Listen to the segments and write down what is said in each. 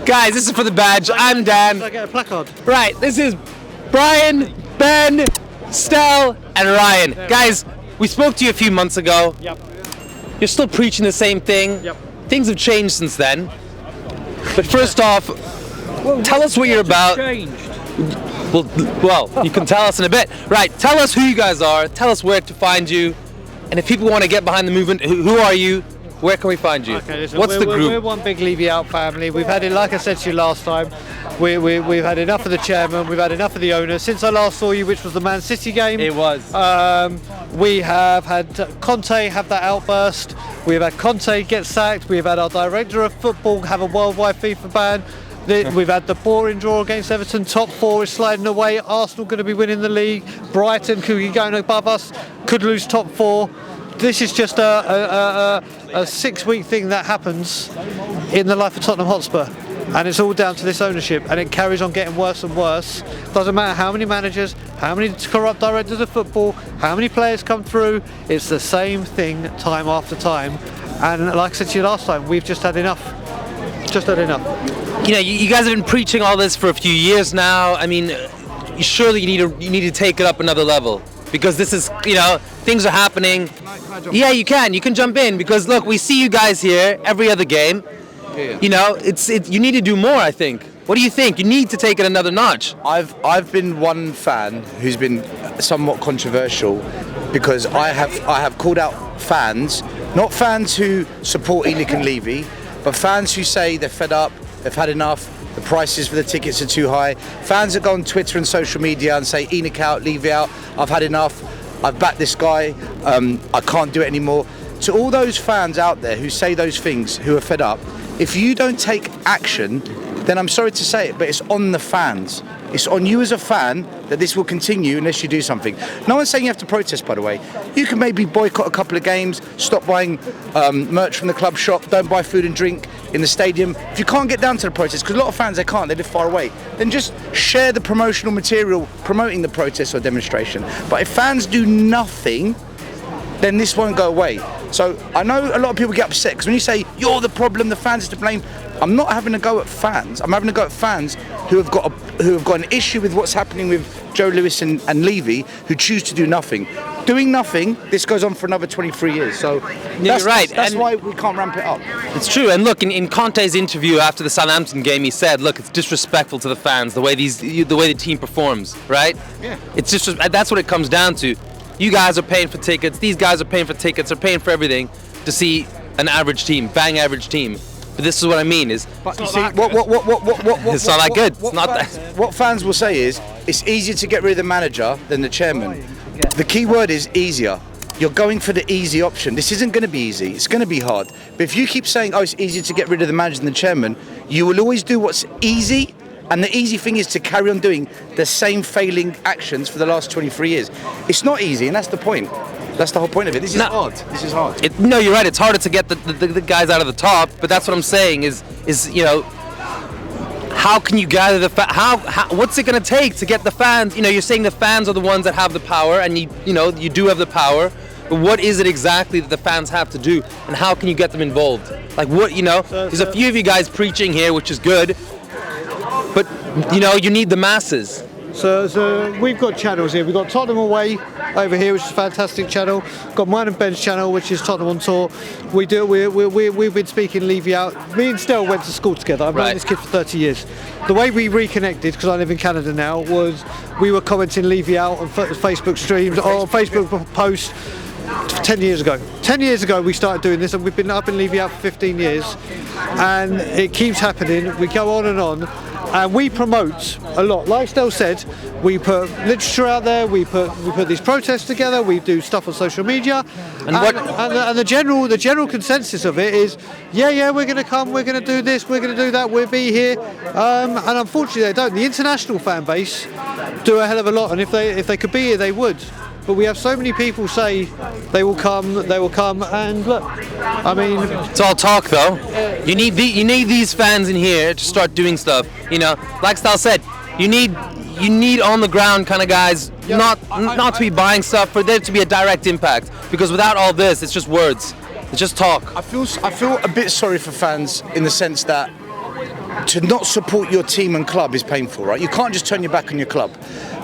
Guys, this is for the badge. I'm Dan. I get a placard. Right, this is Brian, Ben, Stel, and Ryan. Yeah. Guys, we spoke to you a few months ago. Yep. You're still preaching the same thing. Yep. Things have changed since then. But first off, tell us what you're about. Changed. Well, you can tell us in a bit. Right, tell us who you guys are. Tell us where to find you. And if people want to get behind the movement, who are you? Where can we find you? Okay, listen, What's the group? We're one big Levy out family. We've had it, like I said to you last time, we've had enough of the chairman, we've had enough of the owner. Since I last saw you, which was the Man City game. It was. We have had Conte have that outburst. We've had Conte get sacked. We've had our director of football have a worldwide FIFA ban. We've had the boring draw against Everton. Top four is sliding away. Arsenal going to be winning the league. Brighton could be going above us. Could lose top four. This is just a 6-week thing that happens in the life of Tottenham Hotspur, and it's all down to this ownership, and it carries on getting worse and worse. Doesn't matter how many managers, how many corrupt directors of football, how many players come through, it's the same thing time after time. And like I said to you last time, we've just had enough. Just had enough. You know, you guys have been preaching all this for a few years now. I mean, surely you need to take it up another level. Because this is, things are happening. Can I jump Yeah, you can jump in, because look, we see you guys here every other game. in? You need to do more, I think. What do you think? You need to take it another notch. I've been one fan who's been somewhat controversial because I have called out fans, not fans who support Enoch and Levy, but fans who say they're fed up, they've had enough. The prices for the tickets are too high. Fans that go on Twitter and social media and say Enoch out, Levy out, I've had enough, I've backed this guy, I can't do it anymore. To all those fans out there who say those things, who are fed up, if you don't take action, then I'm sorry to say it, but it's on the fans. It's on you as a fan that this will continue unless you do something. No one's saying you have to protest, by the way. You can maybe boycott a couple of games, stop buying merch from the club shop, don't buy food and drink in the stadium. If you can't get down to the protest, because a lot of fans, they can't, they live far away, then just share the promotional material promoting the protest or demonstration. But if fans do nothing, then this won't go away. So I know a lot of people get upset because when you say you're the problem, the fans are to blame, I'm not having a go at fans. I'm having a go at fans who have got an issue with what's happening with Joe Lewis and Levy, who choose to do nothing. Doing nothing, this goes on for another 23 years. So you're right. That's why we can't ramp it up. It's true. And look, in Conte's interview after the Southampton game, he said, "Look, it's disrespectful to the fans the way the team performs." Right? Yeah. It's just that's what it comes down to. You guys are paying for tickets. These guys are paying for tickets. They're paying for everything to see an average team, bang average team. But this is what I mean is. But you it's see, not that good. It's not that. What fans will say is, it's easier to get rid of the manager than the chairman. The key word is easier. You're going for the easy option. This isn't going to be easy. It's going to be hard. But if you keep saying, oh, it's easier to get rid of the manager than the chairman, you will always do what's easy. And the easy thing is to carry on doing the same failing actions for the last 23 years. It's not easy, and that's the point. That's the whole point of it. This is hard. This is hard. No, you're right. It's harder to get the guys out of the top, but that's what I'm saying is how can you gather the how what's it going to take to get the fans? You're saying the fans are the ones that have the power, and you do have the power. But what is it exactly that the fans have to do, and how can you get them involved? Like what there's a few of you guys preaching here, which is good, but you need the masses. So we've got channels here. We've got Tottenham Away over here, which is a fantastic channel. Got mine and Ben's channel, which is Tottenham on Tour. We've been speaking Levy out. Me and Stel went to school together. I've known this kid for 30 years. The way we reconnected, because I live in Canada now, was we were commenting Levy out on Facebook streams or Facebook posts 10 years ago. 10 years ago we started doing this, and we've been up in Levy out for 15 years, and it keeps happening. We go on, and we promote a lot. Like Stel said, we put literature out there, we put these protests together, we do stuff on social media, and the general consensus of it is, yeah, we're going to come, we're going to do this, we're going to do that, we'll be here, and unfortunately they don't. The international fan base do a hell of a lot, and if they could be here, they would. But we have so many people say they will come, and look, I mean, it's all talk though. You need these fans in here to start doing stuff. Like Stal said, you need on the ground kind of guys, not to be buying stuff, for there to be a direct impact. Because without all this, it's just words. It's just talk. I feel a bit sorry for fans in the sense that to not support your team and club is painful, right? You can't just turn your back on your club.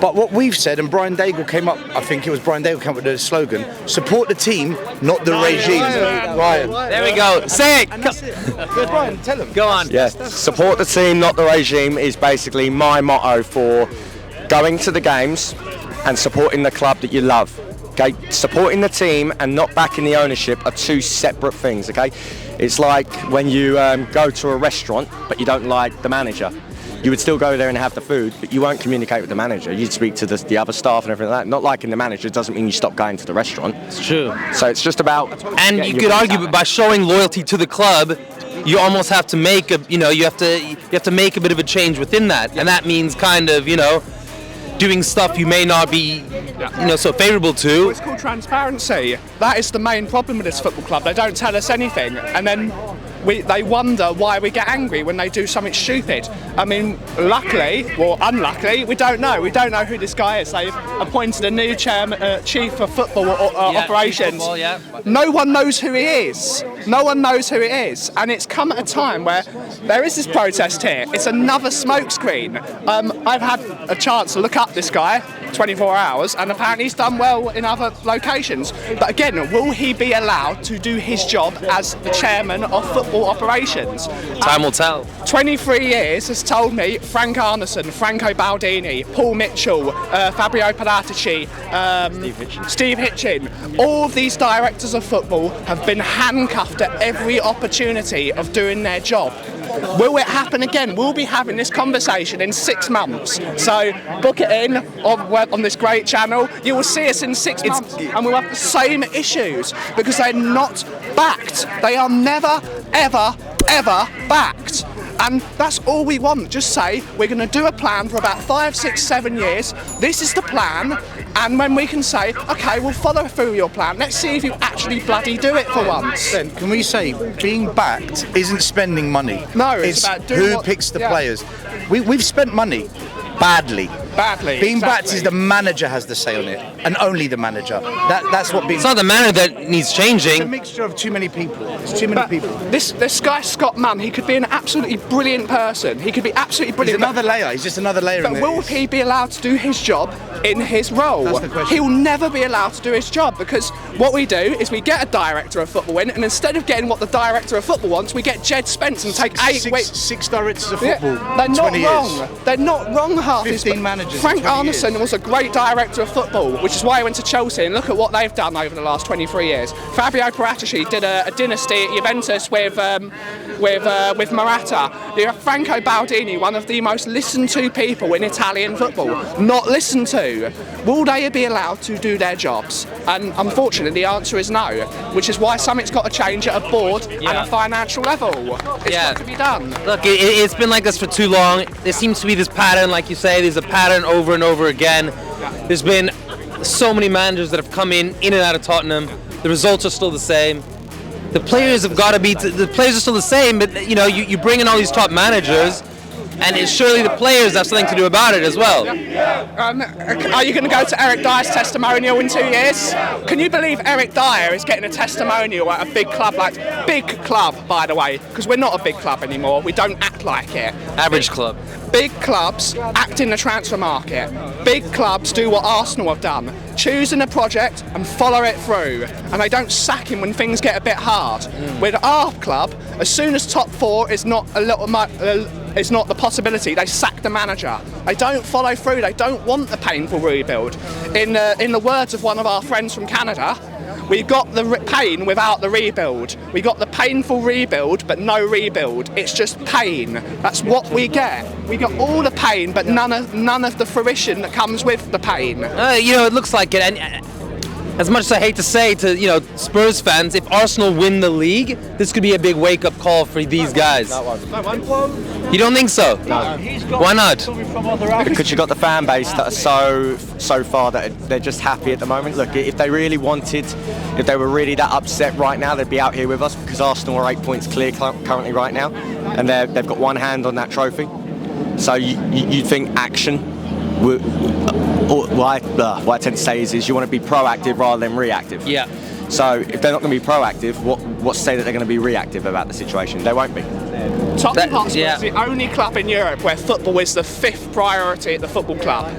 But what we've said, and Brian Daigle came up, I think it was Brian Daigle came up with the slogan, support the team, not the regime. Ryan. There we go. Say it. Brian, tell him. Go on. Yeah, support the team, not the regime is basically my motto for going to the games and supporting the club that you love. Okay, supporting the team and not backing the ownership are two separate things. Okay, it's like when you go to a restaurant but you don't like the manager. You would still go there and have the food, but you won't communicate with the manager. You'd speak to the other staff and everything like that. Not liking the manager doesn't mean you stop going to the restaurant. It's true. So it's just about. And you could argue, but by showing loyalty to the club, you almost have to make you have to make a bit of a change within that, and that means kind of, doing stuff you may not be, so favourable to. It's called transparency. That is the main problem with this football club. They don't tell us anything, and then they wonder why we get angry when they do something stupid. I mean, luckily, or unluckily, we don't know. We don't know who this guy is. They've appointed a new chief of football operations. No one knows who he is. No one knows who he is. And it's come at a time where there is this protest here. It's another smokescreen. I've had a chance to look up this guy 24 hours, and apparently he's done well in other locations. But again, will he be allowed to do his job as the chairman of football operations? Time will tell. 23 years has told me Frank Arneson, Franco Baldini, Paul Mitchell, Fabio Paratici, Steve Hitchin. All of these directors of football have been handcuffed at every opportunity of doing their job. Will it happen again? We'll be having this conversation in 6 months. So book it in on this great channel. You will see us in 6 months and we'll have the same issues because they're not backed. They are never, ever, ever backed. And that's all we want. Just say, we're going to do a plan for about 5, 6, 7 years. This is the plan. And when we can say, okay, we'll follow through your plan. Let's see if you actually bloody do it for once. Then, can we say, being backed isn't spending money? No, it's about doing who picks the players. We've spent money badly. Being backed is the manager has the say on it, and only the manager. That's what being. It's not the manager that needs changing. It's a mixture of too many people. It's too many people. This guy Scott Munn, he could be an absolutely brilliant person. He could be absolutely brilliant. He's another layer. He's just another layer. But will he be allowed to do his job in his role? That's the question. He will never be allowed to do his job because what we do is we get a director of football in, and instead of getting what the director of football wants, we get Jed Spence and take 8 weeks. 6 directors of football. They're not 20 wrong. years. They're not wrong. Half 15 managers. Frank Arneson was a great director of football, which is why he went to Chelsea, and look at what they've done over the last 23 years. Fabio Paratici did a dynasty at Juventus with Morata. You have Franco Baldini, one of the most listened to people in Italian football, not listened to. Will they be allowed to do their jobs? And unfortunately the answer is no, which is why something's got to change at a board and a financial level. It's got to be done. Look, it's been like this for too long. There seems to be this pattern, like you say, there's a pattern over and over again. There's been so many managers that have come in and out of Tottenham. The results are still the same. The players have got to be. The players are still the same, but you bring in all these top managers, and it's surely the players have something to do about it as well. Are you going to go to Eric Dyer's testimonial in 2 years? Can you believe Eric Dyer is getting a testimonial at a big club, big club, by the way, because we're not a big club anymore. We don't act like it. Average club. Big clubs act in the transfer market. Big clubs do what Arsenal have done, choosing a project and follow it through, and they don't sack him when things get a bit hard. With our club, as soon as top 4 is not it's not the possibility, they sack the manager. They don't follow through. They don't want the painful rebuild. In the words of one of our friends from Canada, we got the pain without the rebuild. We got the painful rebuild, but no rebuild. It's just pain. That's what we get. We got all the pain, but none of the fruition that comes with the pain. It looks like it. And as much as I hate to say to Spurs fans, if Arsenal win the league, this could be a big wake-up call for these guys. You don't think so? No. Why not? Because you've got the fan base that are so far that they're just happy at the moment. Look, if they really wanted, if they were really that upset right now, they'd be out here with us because Arsenal are 8 points clear currently right now, and they've got one hand on that trophy. So you'd think action. What I tend to say is you want to be proactive rather than reactive. Yeah. So if they're not going to be proactive, what's to say that they're going to be reactive about the situation? They won't be. Tottenham Hotspur is the only club in Europe where football is the 5th priority at the football club.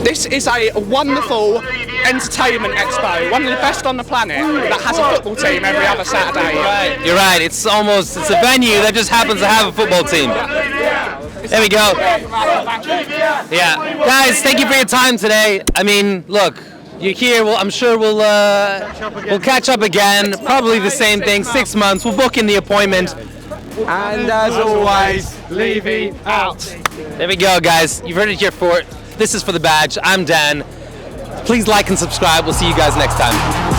This is a wonderful entertainment expo, one of the best on the planet, that has a football team every other Saturday. You're right. It's a venue that just happens to have a football team. There we go. Yeah, guys, thank you for your time today. I mean, look, you're here. Well, I'm sure we'll catch up again. Probably the same thing. 6 months. We'll book in the appointment. And as always, Levy out. There we go, guys. You've heard it here for it. This is for the badge. I'm Dan. Please like and subscribe. We'll see you guys next time.